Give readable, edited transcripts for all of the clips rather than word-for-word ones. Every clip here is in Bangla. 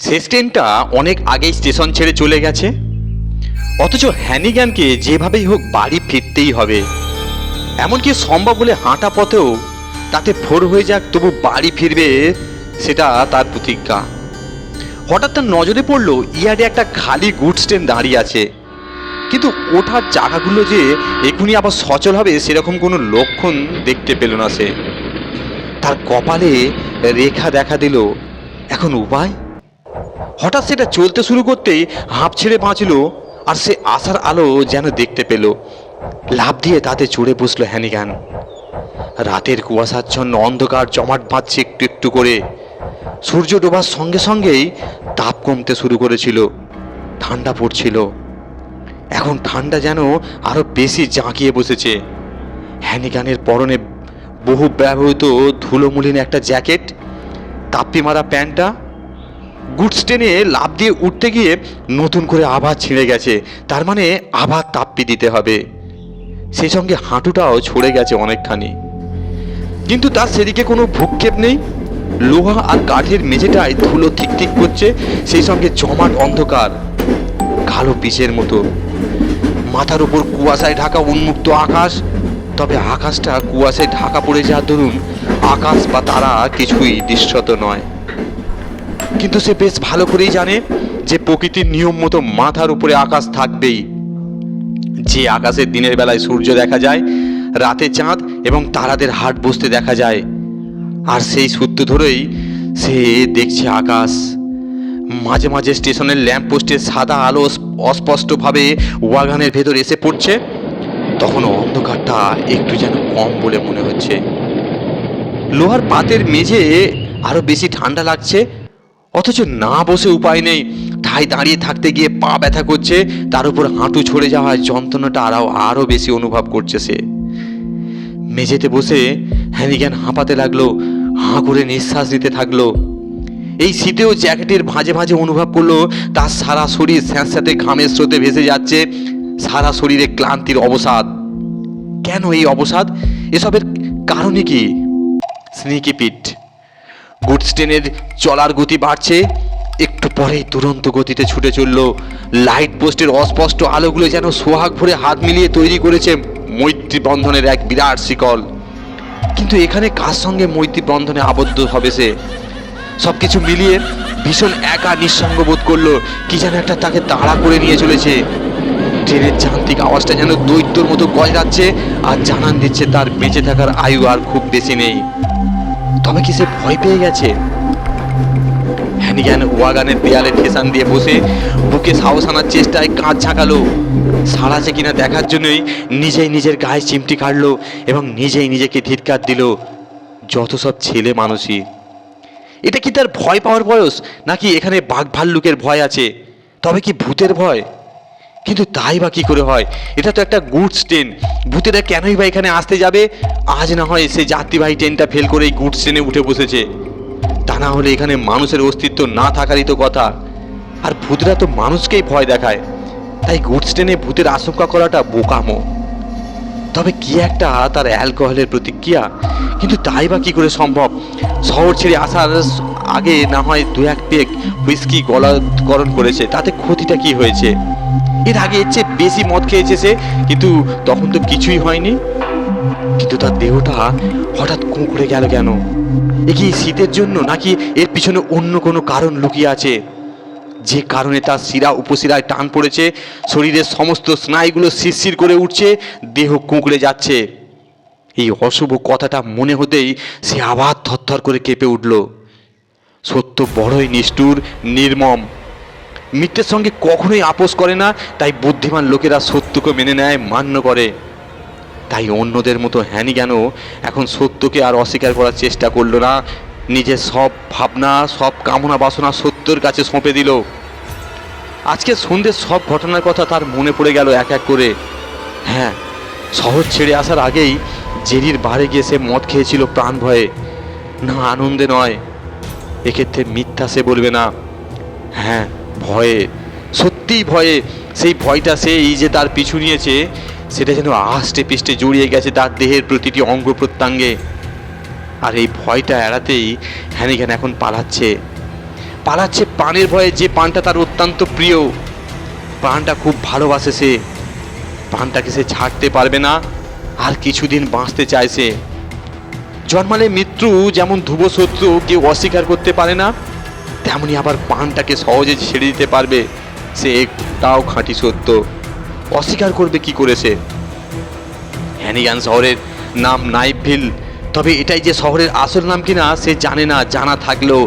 শেষ ট্রেনটা অনেক আগেই স্টেশন ছেড়ে চলে গেছে, অথচ হ্যানিগ্যানকে যেভাবেই হোক বাড়ি ফিরতেই হবে। এমনকি সম্ভব হলে হাঁটা পথেও তাতে ভোর হয়ে যাক, তবু বাড়ি ফিরবে, সেটা তার প্রতিজ্ঞা। হঠাৎ তার নজরে পড়লো ইয়ার্ডে একটা খালি গুডস ট্রেন দাঁড়িয়ে আছে, কিন্তু ওঠার চাকাগুলো যে এখনই আবার সচল হবে সেরকম কোনো লক্ষণ দেখতে পেল না সে। তার কপালে রেখা দেখা দিল, এখন উপায়? হঠাৎ সেটা চলতে শুরু করতেই হাঁপ ছেড়ে বাঁচল, আর সে আশার আলো যেন দেখতে পেল। লাফ দিয়ে তাতে চড়ে বসলো হ্যানিগ্যান। রাতের কুয়াশাচ্ছন্ন অন্ধকার জমাট বাঁধছে একটু একটু করে। সূর্য ডোবার সঙ্গে সঙ্গেই তাপ কমতে শুরু করেছিল, ঠান্ডা পড়ছিল। এখন ঠান্ডা যেন আরো বেশি জাঁকিয়ে বসেছে। হ্যানিগ্যানের পরনে বহু ব্যবহৃত ধুলোমলিন একটা জ্যাকেট, তাপ্পি মারা প্যান্টটা। গুডস ট্রেনে লাফ দিয়ে উঠতে গিয়ে নতুন করে আবার ছিঁড়ে গেছে, তার মানে আবার তাপ্পি দিতে হবে। সেই সঙ্গে হাঁটুটাও ছড়ে গেছে অনেকখানি, কিন্তু তার সেদিকে কোনো ভ্রুক্ষেপ নেই। লোহা আর কাঠের মেঝেটায় ধুলো ঠিক ঠিক করছে, সেই সঙ্গে জমাট অন্ধকার কালো পিচের মতো। মাথার উপর কুয়াশায় ঢাকা উন্মুক্ত আকাশ, তবে আকাশটা কুয়াশায় ঢাকা পড়ে যাওয়ার দরুন আকাশ বা তারা কিছুই দৃশ্যত নয়। কিন্তু সে বেশ ভালো করেই জানে যে প্রকৃতির নিয়ম মতো মাথার উপরে আকাশ থাকবেই। যে আকাশের দিনের বেলায় সূর্য দেখা যায়, রাতে চাঁদ এবং তারাদের হাট বসতে দেখা যায়, আর সেই সূত্র ধরেই সে দেখছে আকাশ। মাঝে মাঝে স্টেশনের ল্যাম্পপোস্টের সাদা আলো অস্পষ্টভাবে ওয়াগানের ভেতর এসে পড়ছে, তখন অন্ধকারটা একটু যেন কম বলে মনে হচ্ছে। লোহার পাতের মেঝে আরো বেশি ঠান্ডা লাগছে, অথচ না বসে উপায় নেই। ঠায় দাঁড়িয়ে থাকতে গিয়ে পা ব্যথা করছে, তার উপর হাঁটু ছড়ে যাওয়ায় যন্ত্রণাটা আরো বেশি অনুভব করছে সে। মেঝেতে বসে হ্যানিগ্যান হাঁপাতে লাগলো, হাঁ করে নিঃশ্বাস দিতে থাকলো। এই শীতেও জ্যাকেটের ভাঁজে ভাঁজে অনুভব করলো তার সারা শরীর স্যাঁতস্যাঁতে ঘামের স্রোতে ভেসে যাচ্ছে, সারা শরীরে ক্লান্তির অবসাদ। কেন এই অবসাদ? এসবের কারণে কি? স্নিকি পিট। গুডস ট্রেনের চলার গতি বাড়ছে, একটু পরেই দুরন্ত গতিতে ছুটে চলল। লাইট পোস্টের অস্পষ্ট আলোগুলো যেন সোহাগ ভরে হাত মিলিয়ে তৈরি করেছে মৈত্রী বন্ধনের এক বিরাট শিকল। কিন্তু এখানে কার সঙ্গে মৈত্রী বন্ধনে আবদ্ধ হবে সে? সবকিছু মিলিয়ে ভীষণ একা নিঃসঙ্গ বোধ করলো। কি যেন একটা তাকে তাড়া করে নিয়ে চলেছে। ট্রেনের যান্ত্রিক আওয়াজটা যেন দৈত্যর মতো গজরাচ্ছে আর জানান দিচ্ছে তার বেঁচে থাকার আয়ু আর খুব বেশি নেই। তবে কি সে ভয় পেয়ে গেছে? হ্যানিগ্যান ওয়াগানের দেয়ালে ঠেসান দিয়ে বসে বুকে সাহস আনার চেষ্টায় কাঁধ ঝাঁকালো। সাড়া আছে কিনা দেখার জন্যই নিজেই নিজের গায়ে চিমটি কাটলো এবং নিজেই নিজেকে ধিক্কার দিল, যত সব ছেলে মানুষই। এটা কি তার ভয় পাওয়ার বয়স, নাকি এখানে বাঘ ভাল্লুকের ভয় আছে? তবে কি ভূতের ভয়? কিন্তু তাই বা কি করে হয়? এটা তো একটা গুডস ট্রেন, ভূতেরা কেনই বা এখানে আসতে যাবে? আজ না হয় সে যাত্রীবাহী ট্রেনটা ফেল করে এই গুডস ট্রেনে উঠে বসেছে, তা না হলে এখানে মানুষের অস্তিত্ব না থাকারই তো কথা। আর ভূতরা তো মানুষকেই ভয় দেখায়, তাই গুডস ট্রেনে ভূতের আশঙ্কা করাটা বোকামো। তবে কি একটা তার অ্যালকোহলের প্রতিক্রিয়া, কিন্তু তাই বা কি করে সম্ভব? শহর ছেড়ে আসার আগে না হয় দু এক পেক হুইস্কি গলাকরণ করেছে, তাতে ক্ষতিটা কি হয়েছে? এর আগে এর চেয়ে বেশি মদ খেয়েছে সে, কিন্তু তখন তো কিছুই হয়নি। কিন্তু তার দেহটা হঠাৎ কুঁকড়ে গেল কেন? এ কি শীতের জন্য, নাকি এর পিছনে অন্য কোনো কারণ লুকিয়ে আছে, যে কারণে তার শিরা উপশিরায় টান পড়েছে, শরীরের সমস্ত স্নায়ুগুলো শিরশির করে উঠছে, দেহ কুঁকড়ে যাচ্ছে? এই অশুভ কথাটা মনে হতেই সে আবার থরথর করে কেঁপে উঠল। সত্য বড়ই নিষ্ঠুর, নির্মম। মিথ্যের সঙ্গে কখনোই আপোষ করে না, তাই বুদ্ধিমান লোকেরা সত্যকে মেনে নেয়, মান্য করে। তাই অন্যদের মতো হ্যানিগ্যানও এখন সত্যকে আর অস্বীকার করার চেষ্টা করল না। নিজের সব ভাবনা, সব কামনা বাসনা সত্যের কাছে সঁপে দিল। আজকে সন্ধ্যের সব ঘটনার কথা তার মনে পড়ে গেল এক এক করে। হ্যাঁ, শহর ছেড়ে আসার আগেই জেরির বারে গিয়ে সে মদ খেয়েছিল প্রাণ ভয়ে, না আনন্দে নয়। এক্ষেত্রে মিথ্যা সে বলবে না। হ্যাঁ, ভয়ে, সত্যিই ভয়ে। সেই ভয়টা সেই যে তার পিছু নিয়েছে, সেটা যেন আষ্টে পিষ্টে জড়িয়ে গেছে তার দেহের প্রতিটি অঙ্গ প্রত্যঙ্গে। আর এই ভয়টা এড়াতেই হ্যানিগ্যান এখন পালাচ্ছে। পালাচ্ছে প্রাণের ভয়ে, যে প্রাণটা তার অত্যন্ত প্রিয়, প্রাণটা খুব ভালোবাসে সে, প্রাণটাকে সে ছাড়তে পারবে না, আর কিছুদিন বাঁচতে চাইছে। জন্মালে মৃত্যু যেমন ধ্রুব সত্য, কেউ অস্বীকার করতে পারে না, তেমনি আবার প্রাণটাকে সহজে ছেড়ে দিতে পারবে সে একটাও খাঁটি সত্য। অস্বীকার করবে কি করে সে? হ্যানিগান শহরের নাম নাইভভিল, তবে এটাই যে শহরের আসল নাম কিনা সে জানে না, জানা থাকলেও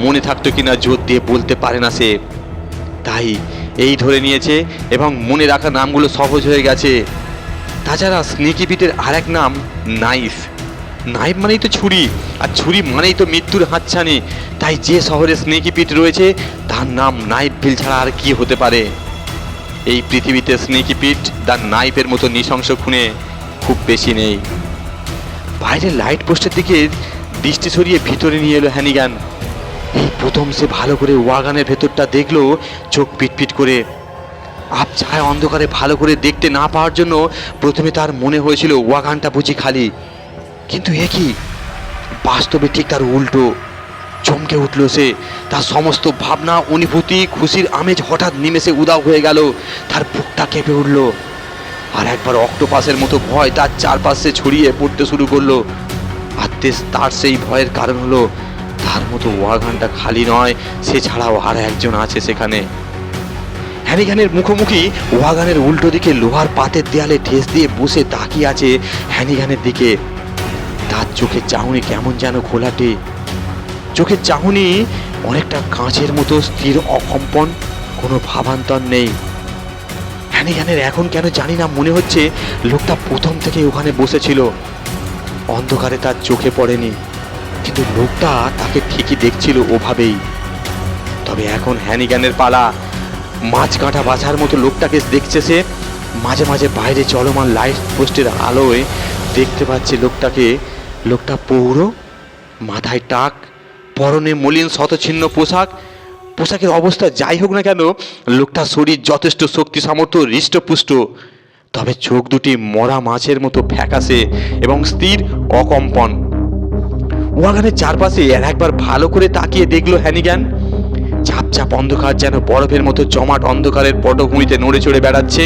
মনে থাকতো কিনা জোর দিয়ে বলতে পারে না সে। তাই এই ধরে নিয়েছে এবং মনে রাখা নামগুলো সহজ হয়ে গেছে। তাছাড়া স্নেকি পিটের আরেক নাম নাইফ। নাইফ মানেই তো ছুরি, আর ছুরি মানেই তো মৃত্যুর হাতছানি। তাই যে শহরে স্নেকি পিট রয়েছে তার নাম নাইভভিল ছাড়া আর কি হতে পারে? এই পৃথিবীতে স্নেকি পিট দ্য নাইফের মতো নৃশংস খুনে খুব বেশি নেই। বাইরের লাইট পোস্টের দিকে দৃষ্টি সরিয়ে ভিতরে নিয়ে এলো হ্যানিগান। এই প্রথম সে ভালো করে ওয়াগানের ভেতরটা দেখলো, চোখ পিটপিট করে। আবছায়া অন্ধকারে ভালো করে দেখতে না পাওয়ার জন্য প্রথমে তার মনে হয়েছিল ওয়াগানটা বুঝি খালি, কিন্তু এ কি, বাস্তবে ঠিক তার উল্টো। চমকে উঠল সে, তার সমস্ত ভাবনা, অনুভূতি, খুশির আমেজ হঠাৎ নিমেষে উধাও হয়ে গেল। তার বুকটা কেঁপে উঠল, আর একবার অক্টোপাসের মতো ভয় তার চারপাশে ছড়িয়ে পড়তে শুরু করলো। আর তার সেই ভয়ের কারণ হলো তার মতো ওয়াগানটা খালি নয়, সে ছাড়াও আর একজন আছে সেখানে। হ্যানিগানের মুখোমুখি ওয়াগানের উল্টো দিকে লোহার পাতের দেয়ালে ঠেস দিয়ে বসে তাকিয়ে আছে হ্যানিগানের দিকে। তার চোখের চাহনি কেমন যেন ঘোলাটে, চোখের চাহনি অনেকটা কাঁচের মতো স্থির, অকম্পন, কোনো ভাবান্তর নেই। হ্যানিগানের এখন কেন জানি না মনে হচ্ছে লোকটা প্রথম থেকে ওখানে বসেছিল। অন্ধকারে তার চোখে পড়েনি, কিন্তু লোকটা তাকে ঠিকই দেখছিল ওভাবেই। তবে এখন হ্যানিগানের পালা। মাছ কাঁটা বাছার মতো লোকটাকে দেখছে সে। মাঝে মাঝে বাইরে চলমান লাইট পোস্টের আলোয় দেখতে পাচ্ছে লোকটাকে। লোকটা পৌর, মাথায় টাক, পরনে মলিন শতছিন্ন পোশাকের অবস্থা যাই হোক না কেন, লোকটার শরীর যথেষ্ট শক্তি সামর্থ্য, হৃষ্টপুষ্ট। তবে চোখ দুটি মরা মাছের মতো ফ্যাকাশে এবং স্থির, অকম্পন। ওয়াগানের চারপাশে একবার ভালো করে তাকিয়ে দেখলো হ্যানিগান। চাপচাপ অন্ধকার যেন বরফের মতো জমাট অন্ধকারের পটভূমিতে নড়ে চড়ে বেড়াচ্ছে।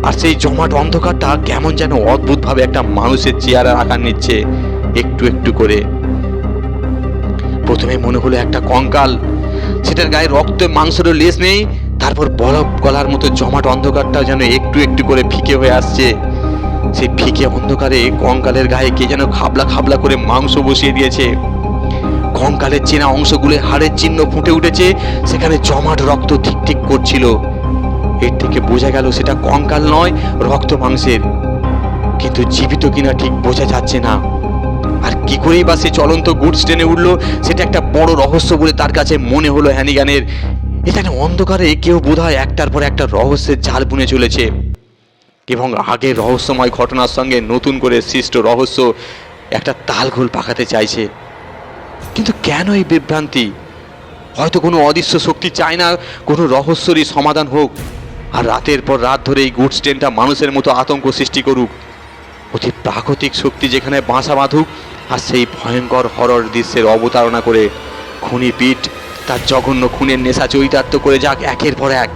আর সেই জমাট অন্ধকারটা কেমন যেন অদ্ভুতভাবে একটা মানুষের চেহারার আকার নিচ্ছে একটু একটু করে। প্রথমে মনে হলো একটা কঙ্কাল, সেটার গায়ে রক্ত মাংসেরও লেশ নেই। তারপর বরফ গলার মতো জমাট অন্ধকারটা যেন একটু একটু করে ফিকে হয়ে আসছে। সেই ফিকে অন্ধকারে কঙ্কালের গায়ে কে যেন খাবলা খাবলা করে মাংস বসিয়ে দিয়েছে। কঙ্কালের চেনা অংশগুলো হাড়ের চিহ্ন ফুটে উঠেছে, সেখানে জমাট রক্ত ঠিক ঠিক করছিল। এর থেকে বোঝা গেল সেটা কঙ্কাল নয়, রক্ত মাংসের, কিন্তু জীবিত কিনা ঠিক বোঝা যাচ্ছে না। আর কি করেই বা সে চলন্ত গুডস টেনে উঠলো, সেটা একটা বড় রহস্য বলে তার কাছে মনে হলো হ্যানিগানের। এখানে অন্ধকারে কেউ বোধহয় একটার পর একটা রহস্যের জাল বুনে চলেছে, এবং আগের রহস্যময় ঘটনার সঙ্গে নতুন করে সৃষ্ট রহস্য একটা তালঘোল পাকাতে চাইছে। কিন্তু কেন এই বিভ্রান্তি? হয়তো কোনো অদৃশ্য শক্তি চায় না কোনো রহস্যরই সমাধান হোক, আর রাতের পর রাত ধরে এই গুডস ট্রেনটা মানুষের মতো আতঙ্ক সৃষ্টি করুক। অতি প্রাকৃতিক শক্তি যেখানে বাসা বাঁধুক, আর সেই ভয়ঙ্কর হরর দৃশ্যের অবতারণা করে খুনি পিট তার জঘন্য খুনের নেশা চরিতার্থ করে যাক একের পর এক।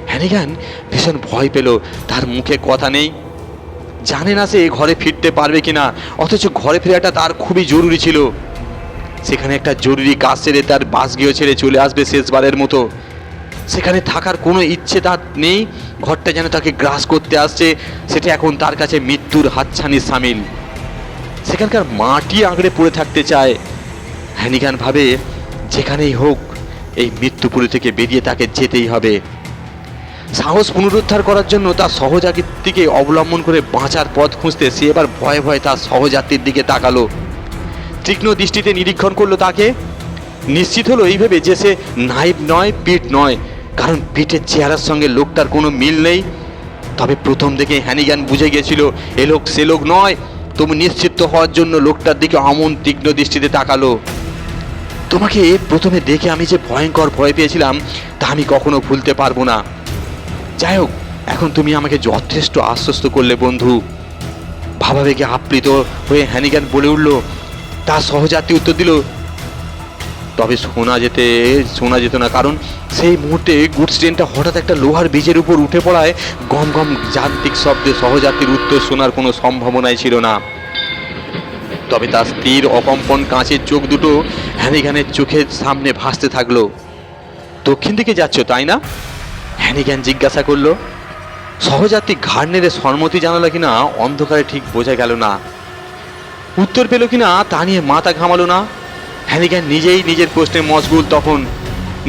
হ্যানিগান ভীষণ ভয় পেল। তার মুখে কথা নেই, জানে না সে ঘরে ফিরতে পারবে কিনা, অথচ ঘরে ফেরাটা তার খুবই জরুরি ছিল। সেখানে একটা জরুরি কাজ সেরে তার বাসগৃহ ছেড়ে চলে আসবে শেষবারের মতো। সেখানে থাকার কোনো ইচ্ছে তার নেই। ঘরটা যেন তাকে গ্রাস করতে আসছে, সেটা এখন তার কাছে মৃত্যুর হাতছানির সামিল। সেখানকার মাটি আঁকড়ে পড়ে থাকতে চায়। হ্যানিগান ভাবে যেখানেই হোক এই মৃত্যুপুরী থেকে বেরিয়ে তাকে যেতেই হবে। সাহস পুনরুদ্ধার করার জন্য তার সহযাত্রীকে অবলম্বন করে বাঁচার পথ খুঁজতে সে এবার ভয়ে ভয়ে তার সহযাত্রীর দিকে তাকালো। তীক্ষ্ণ দৃষ্টিতে নিরীক্ষণ করলো তাকে। নিশ্চিত হলো এই ভেবে যে সে নাইফ নয়, পিট নয়, কারণ পিটের চেহারার সঙ্গে লোকটার কোনো মিল নেই। তবে প্রথম দেখে হ্যানিগান বুঝে গিয়েছিল এ লোক সে লোক নয়। তবু নিশ্চিত হওয়ার জন্য লোকটার দিকে অমন তীক্ষ্ণ দৃষ্টিতে তাকালো। তোমাকে প্রথমে দেখে আমি যে ভয়ঙ্কর ভয় পেয়েছিলাম তা আমি কখনো ভুলতে পারবো না। যাই হোক, এখন তুমি আমাকে যথেষ্ট আশ্বস্ত করলে বন্ধু। ভাবাবেগে আপ্লুত হয়ে হ্যানিগান বলে উঠল। তার সহযাত্রী উত্তর দিল, তবে শোনা যেত না, কারণ সেই মুহূর্তে গুডস ট্রেনটা হঠাৎ একটা লোহার ব্রিজের উপর উঠে পড়ায় গম গম যান্ত্রিক শব্দে সহযাত্রীর উত্তর শোনার কোনো সম্ভাবনাই ছিল না। তবে তার স্থির অকম্পন কাঁচের চোখ দুটো হ্যানিগ্যানের চোখের সামনে ভাসতে থাকলো। দক্ষিণ দিকে যাচ্ছ তাই না? হ্যানিগ্যান জিজ্ঞাসা করলো। সহযাত্রী ঘাড় নেড়ে সম্মতি জানালো কিনা অন্ধকারে ঠিক বোঝা গেল না। উত্তর পেল কিনা তা নিয়ে মাথা ঘামালো না। হ্যানিগ্যান নিজেই নিজের প্রশ্নে মশগুল। তখন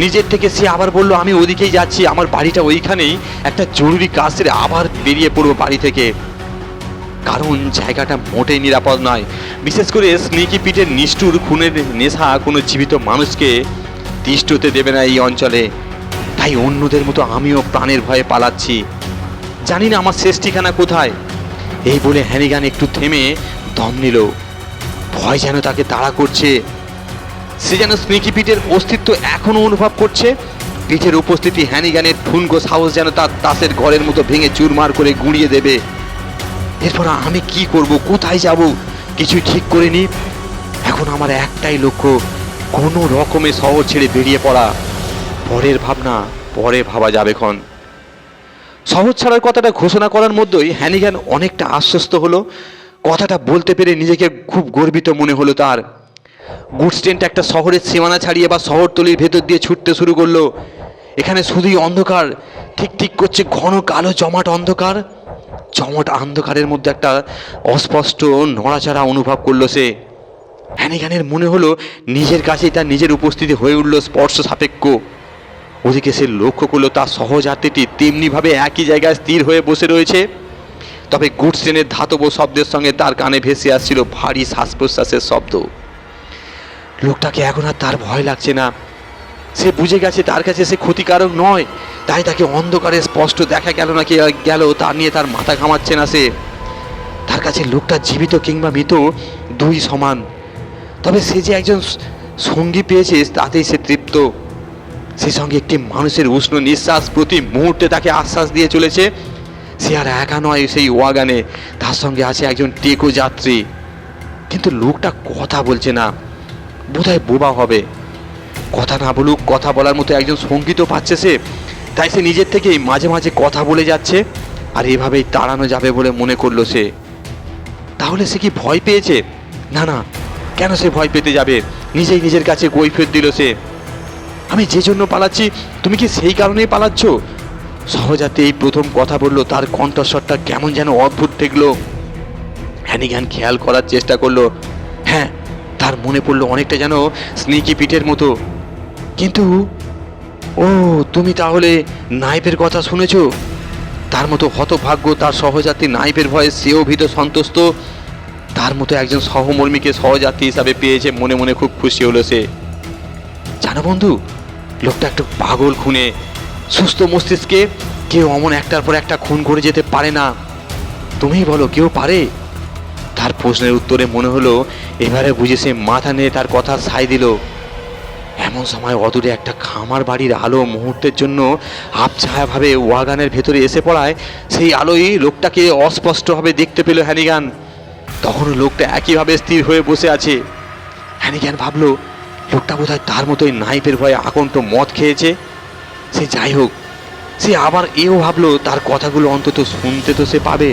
নিজের থেকে সে আবার বলল, আমি ওদিকেই যাচ্ছি, আমার বাড়িটা ওইখানেই, একটা জরুরি কাজ সেরে আবার বেরিয়ে পড়বো বাড়ি থেকে। কারণ জায়গাটা মোটেই নিরাপদ নয়, বিশেষ করে স্নেকি পিটের নিষ্ঠুর খুনের নেশা কোনো জীবিত মানুষকে তিষ্ঠ হতে দেবে না এই অঞ্চলে। তাই অন্যদের মতো আমিও প্রাণের ভয়ে পালাচ্ছি, জানি না আমার শেষ ঠিকানা কোথায়। এই বলে হ্যানিগ্যান একটু থেমে দম নিল। ভয় যেন তাকে তাড়া করছে। সে যেন স্নেকি পিটের অস্তিত্ব এখনো অনুভব করছে। পিটের উপস্থিতি হ্যানিগ্যানের ঠুনকো সাহস যেন তার তাসের ঘরের মতো ভেঙে চুরমার করে গুঁড়িয়ে দেবে। এরপর আমি কি করব, কোথায় যাব, কিছুই ঠিক করিনি। এখন আমার একটাই লক্ষ্য, কোনো রকমে শহর ছেড়ে বেরিয়ে পড়া। পরের ভাবনা পরে ভাবা যাবে ক্ষণ। শহর ছাড়ার কথাটা ঘোষণা করার মধ্যেই হ্যানিগ্যান অনেকটা আশ্বস্ত হলো। কথাটা বলতে পেরে নিজেকে খুব গর্বিত মনে হলো তার। গুডস ট্রেনটা একটা শহরের সীমানা ছাড়িয়ে বা শহরতলির ভেতর দিয়ে ছুটতে শুরু করলো। এখানে শুধুই অন্ধকার, ঠিক ঠিক করছে ঘন কালো জমাট অন্ধকার। জমাট অন্ধকারের মধ্যে একটা অস্পষ্ট নড়াচড়া অনুভব করলো সে। হ্যানিগ্যানের মনে হলো নিজের কাছেই তার নিজের উপস্থিতি হয়ে উঠল স্পর্শ সাপেক্ষ। ওদিকে সে লক্ষ্য করলো তার সহযাত্রীটি তেমনিভাবে একই জায়গায় স্থির হয়ে বসে রয়েছে। তবে গুডস ট্রেনের ধাতব শব্দের সঙ্গে তার কানে ভেসে আসছিল ভারী শ্বাস প্রশ্বাসের শব্দ। লোকটাকে এখন আর তার ভয় লাগছে না। সে বুঝে গেছে তার কাছে সে ক্ষতিকারক নয়, তাই তাকে অন্ধকারে স্পষ্ট দেখা গেল না কি গেল তা নিয়ে তার মাথা ঘামাচ্ছে না সে। তার কাছে লোকটা জীবিত কিংবা মৃত দুই সমান। তবে সে যে একজন সঙ্গী পেয়েছে তাতেই সে তৃপ্ত। সে সঙ্গে একটি মানুষের উষ্ণ নিঃশ্বাস প্রতি মুহূর্তে তাকে আশ্বাস দিয়ে চলেছে সে আর একা নয় সেই ওয়াগানে, তার সঙ্গে আছে একজন টেকো যাত্রী। কিন্তু লোকটা কথা বলছে না, বোধহয় বোবা হবে। কথা না বলুক, কথা বলার মতো একজন সঙ্গী তো পাচ্ছে সে। তাই সে নিজের থেকেই মাঝে মাঝে কথা বলে যাচ্ছে, আর এভাবেই তাড়ানো যাবে বলে মনে করলো সে। তাহলে সে কি ভয় পেয়েছে? না না, কেন সে ভয় পেতে যাবে? নিজেই নিজের কাছে কৈফিয়ত দিল সে, আমি যে জন্য পালাচ্ছি তুমি কি সেই কারণেই পালাচ্ছ? সহজাতে এই প্রথম কথা বলল, তার কণ্ঠস্বরটা কেমন যেন অদ্ভুত ঠেকলো। হ্যানিগ্যান খেয়াল করার চেষ্টা করলো। হ্যাঁ, তার মনে পড়লো অনেকটা যেন স্নেকি পিটের মতো। কিন্তু ও, তুমি তাহলে নাইফের কথা শুনেছ? তার মতো হতভাগ্য তার সহযাত্রী নাইফের ভয়ে সেও ভীত সন্তুষ্ট। তার মতো একজন সহমর্মীকে সহযাত্রী হিসাবে পেয়েছে, মনে মনে খুব খুশি হলো সে। জানো বন্ধু, লোকটা একটু পাগল খুনে। সুস্থ মস্তিষ্কে কেউ অমন একটার পর একটা খুন করে যেতে পারে না। তুমিই বলো, কেউ পারে? তার প্রশ্নের উত্তরে মনে হলো এবারে বুঝে সে মাথা নিয়ে তার কথা সায় দিল। এমন সময় অদূরে একটা খামার বাড়ির আলো মুহূর্তের জন্য আবছায়াভাবে ওয়াগানের ভেতরে এসে পড়ায় সেই আলোই লোকটাকে অস্পষ্টভাবে দেখতে পেল হ্যানিগ্যান। তখনও লোকটা একইভাবে স্থির হয়ে বসে আছে। হ্যানিগ্যান ভাবলো লোকটা বোধহয় তার মতোই নাইফের ভয়ে আকণ্ঠ মদ খেয়েছে। সে যাই হোক, সে আবার এও ভাবলো তার কথাগুলো অন্তত শুনতে তো সে পাবে।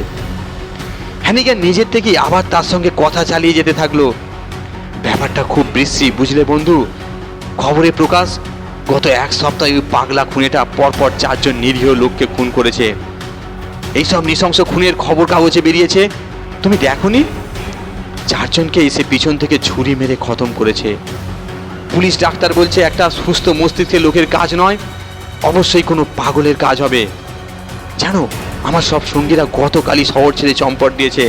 হ্যানিগ্যান নিজের থেকেই আবার তার সঙ্গে কথা চালিয়ে যেতে থাকলো। ব্যাপারটা খুব বিশ্রী, বুঝলে বন্ধু। খবরে প্রকাশ, গত এক সপ্তাহে ওই পাগলা খুনেটা পরপর 4 জন নিরীহ লোককে খুন করেছে। এইসব নৃশংস খুনের খবর কাগজে বেরিয়েছে, তুমি দেখোনি? 4 জনকে এসে পিছন থেকে ছুরি মেরে খতম করেছে। পুলিশ ডাক্তার বলছে একটা সুস্থ মস্তিষ্কের লোকের কাজ নয়, অবশ্যই কোনো পাগলের কাজ হবে। জানো, আমার সব সঙ্গীরা গতকালই শহর ছেড়ে চম্পট দিয়েছে।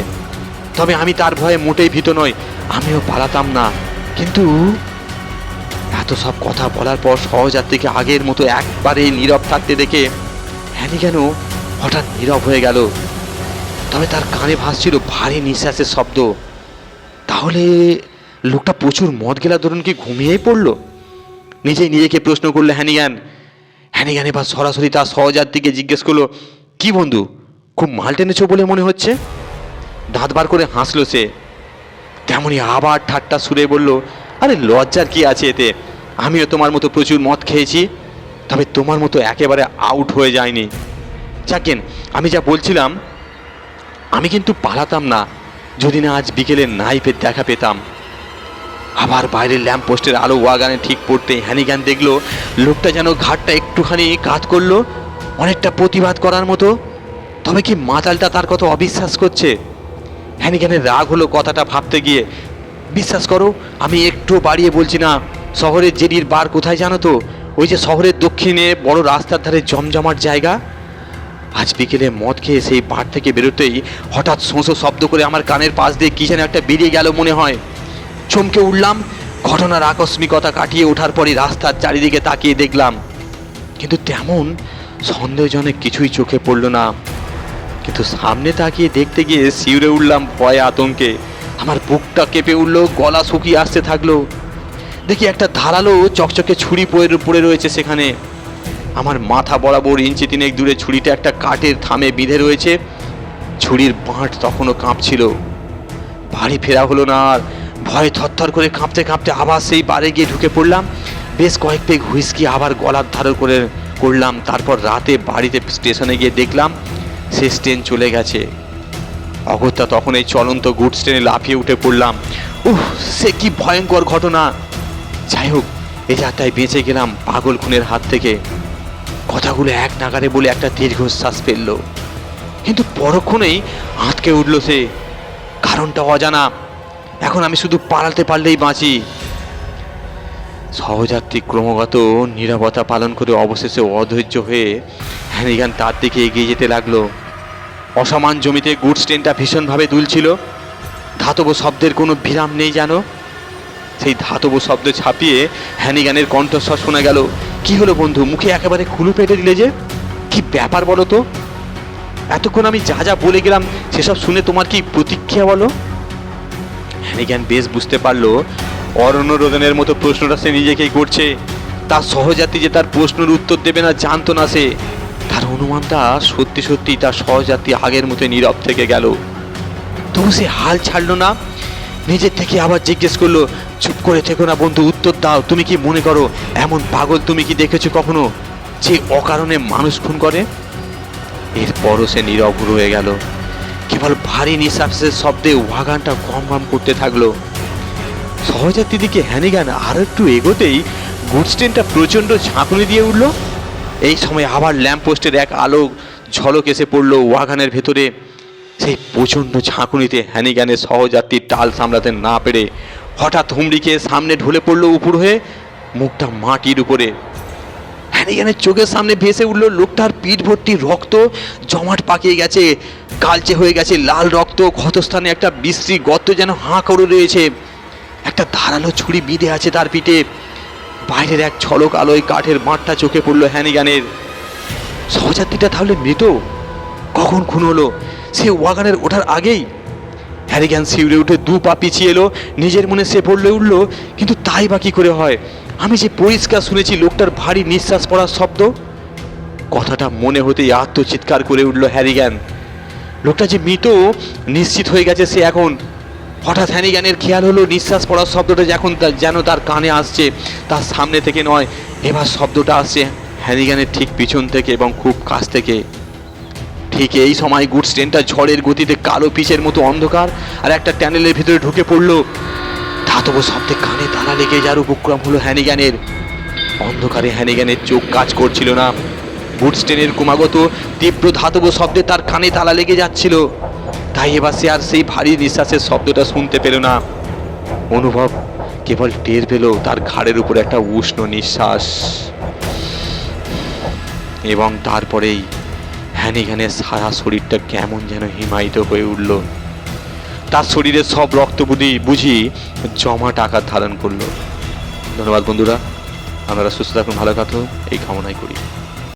তবে আমি তার ভয়ে মোটেই ভীত নই, আমিও পালাতাম না। কিন্তু এত সব কথা বলার পর সহযাত্রীকে আগের মতো একবারেই নীরব থাকতে দেখে হ্যানিগ্যান হঠাৎ নীরব হয়ে গেল। তবে তার কানে ভাসছিল ভারী নিঃশ্বাসের শব্দ। তাহলে লোকটা প্রচুর মদ গেলা ধরুন কি ঘুমিয়েই পড়ল? নিজেই নিজেকে প্রশ্ন করলো হ্যানিগ্যান এবার সরাসরি তার সহযাত্রীকে জিজ্ঞেস করলো, কি বন্ধু, খুব মাল টেনেছো বলে মনে হচ্ছে? দাঁত বার করে হাসলো সে। তেমনি আবার ঠাট্টা সুরে বলল, আরে লজ্জার কি আছে এতে? আমিও তোমার মতো প্রচুর মদ খেয়েছি, তবে তোমার মতো একেবারে আউট হয়ে যায়নি। যাকেন, আমি যা বলছিলাম, আমি কিন্তু পালাতাম না যদি না আজ বিকেলে নাইফের দেখা পেতাম। আবার বাইরের ল্যাম্প পোস্টের আলো ওয়াগানে ঠিক পড়তে হ্যানিগান দেখলো লোকটা যেন ঘাটটা একটুখানি কাত করলো, অনেকটা প্রতিবাদ করার মতো। তবে কি মাতালটা তার কথা অবিশ্বাস করছে? হ্যানিগানের রাগ হলো কথাটা ভাবতে গিয়ে। বিশ্বাস করো, আমি একটু বাড়িয়ে বলছি না। শহরের জেডির বার কোথায় জানো তো? ওই যে শহরের দক্ষিণে বড় রাস্তার ধারে জমজমাট জায়গা। আজ বিকেলে মদ খেয়ে সেই বার থেকে বেরোতেই হঠাৎ শোঁসো শব্দ করে আমার কানের পাশ দিয়ে কি যেন একটা বেরিয়ে গেল মনে হয়। চমকে উঠলাম। ঘটনার আকস্মিকতা কাটিয়ে ওঠার পরই রাস্তার চারিদিকে তাকিয়ে দেখলাম, কিন্তু তেমন সন্দেহজনক কিছুই চোখে পড়ল না। কিন্তু সামনে তাকিয়ে দেখতে গিয়ে শিউরে উঠলাম ভয়ে আতঙ্কে। আমার বুকটা কেঁপে উঠলো, গলা শুকিয়ে আসতে থাকলো। দেখি একটা ধারালো চকচকে ছুরি পড়ে রয়েছে সেখানে। আমার মাথা বরাবর ইঞ্চি তিনেক দূরে ছুরিটা একটা কাঠের থামে বিঁধে রয়েছে। ছুরির বাঁট তখনও কাঁপছিল। বাড়ি ফেরা হলো না আর। ভয়ে থরথর করে কাঁপতে কাঁপতে আবার সেই বারে গিয়ে ঢুকে পড়লাম। বেশ কয়েক পেগ হুইস্কি আবার গলার ধার করলাম। তারপর রাতে বাড়িতে স্টেশনে গিয়ে দেখলাম শেষ ট্রেন চলে গেছে। অগত্যা তখন এই চলন্ত গুডস ট্রেনে লাফিয়ে উঠে পড়লাম। সে কি ভয়ঙ্কর ঘটনা! যাই হোক, এই যাত্রায় বেঁচে গেলাম পাগল খুনের হাত থেকে। কথাগুলো এক নাগারে বলে একটা দীর্ঘশ্বাস ফেলল, কিন্তু পরক্ষণেই আঁতকে উঠল সে। কারণটা অজানা। এখন আমি শুধু পালাতে পারলেই বাঁচি। সহযাত্রী ক্রমাগত নীরবতা পালন করে অবশেষে অধৈর্য হয়ে হ্যানিগান তার দিকে এগিয়ে যেতে লাগলো। অসমান জমিতে গুডস ট্রেনটা ভীষণভাবে দুলছিল। ধাতব শব্দের কোনো বিরাম নেই যেন। সেই ধাতব শব্দ ছাপিয়ে হ্যানিগানের কণ্ঠস্বর শোনা গেল। কি হলো বন্ধু, মুখে একেবারে খুলু পেটে দিলে যে? কি ব্যাপার বলো তো? এতক্ষণ আমি যা যা বলে গেলাম সেসব শুনে তোমার কি প্রতিক্রিয়া বলো? হ্যানিগান বেশ বুঝতে পারলো অরণ্য রোদনের মতো প্রশ্নটা সে নিজেকেই করছে। তার সহযাত্রী যে তার প্রশ্নের উত্তর দেবে না জানতো না সে। তার অনুমানটা সত্যি সত্যি তার সহযাত্রী আগের মতো নীরব থেকে গেল। তবু সে হাল ছাড়লো না। নিজের থেকে আবার জিজ্ঞেস করলো, চুপ করে থেকো না বন্ধু, উত্তর দাও। তুমি কি মনে করো এমন পাগল তুমি কি দেখেছো কখনো যে অকারণে মানুষ খুন করে? এরপরও সে নীরব হয়ে গেল। কেবল ভারী নিঃশ্বাসের শব্দে ওয়াগানটা গম গম করতে থাকলো। সহযাত্রী দিকে হ্যানিগান আর একটু এগোতেই গুডস ট্রেনটা প্রচণ্ড ঝাঁকুনি দিয়ে উঠল। এই সময় আবার ল্যাম্পপোস্টের এক আলো ঝলক এসে পড়লো ওয়াগানের ভেতরে। সেই প্রচণ্ড ঝাঁকুনিতে হ্যানিগানের সহযাত্রীর টাল সামলাতে না পেরে হঠাৎ হুমড়ি খেয়ে সামনে ঢলে পড়লো উপর হয়ে, মুখটা মাটির উপরে। হ্যানিগানের চোখের সামনে ভেসে উঠলো লোকটার পিঠ ভর্তি রক্ত, জমাট পাকিয়ে গেছে, কালচে হয়ে গেছে লাল রক্ত। ক্ষতস্থানে একটা বিশ্রী গর্ত যেন হাঁ করে রয়েছে। একটা ধারালো ছুরি বিঁধে আছে তার পিঠে। বাইরের এক ঝলক আলোয় কাঠের বাঁটটা চোখে পড়লো হ্যানিগানের। সহযাত্রীটা তাহলে মৃত? কখন খুন হলো? সে ওয়াগানের ওঠার আগেই? হ্যানিগান শিউরে উঠে দু পা পিছিয়ে এলো। নিজের মনে সে বললে উঠলো, কিন্তু তাই বা কি করে হয়? আমি যে পরিষ্কার শুনেছি লোকটার ভারী নিঃশ্বাস পড়ার শব্দ। কথাটা মনে হতেই আত্মচিৎকার করে উঠলো হ্যানিগান। লোকটা যে মৃত নিশ্চিত হয়ে গেছে সে এখন। হঠাৎ হ্যানিগানের খেয়াল হলো নিঃশ্বাস পড়ার শব্দটা যখন যেন তার কানে আসছে, তার সামনে থেকে নয়। এবার শব্দটা আসছে হ্যানিগানের ঠিক পিছন থেকে এবং খুব কাছ থেকে। ঠিক এই সময় গুডস ট্রেনটা ঝড়ের গতিতে কালো পিচের মতো অন্ধকার আর একটা ট্যানেলের ভিতরে ঢুকে পড়লো। ধাতব শব্দে কানে তালা লেগে যাওয়ার উপক্রম হলো হ্যানিগানের। অন্ধকারে হ্যানিগানের চোখ কাজ করছিল না। গুডস ট্রেনের ক্রমাগত তীব্র ধাতব শব্দে তার কানে তালা লেগে যাচ্ছিল। তাই এবার সে আর সেই ভারী নিঃশ্বাসের শব্দটা শুনতে পেল না। অনুভব কেবল টের পেল তার ঘাড়ের উপর একটা উষ্ণ নিঃশ্বাস। এবং তারপরেই হ্যানিগানের সারা শরীরটা কেমন যেন হিমায়িত হয়ে উঠল। তার শরীরের সব রক্ত বুঝি জমাট আকার ধারণ করলো। ধন্যবাদ বন্ধুরা, আপনারা সুস্থ থাকুন, ভালো থাকুন এই কামনাই করি।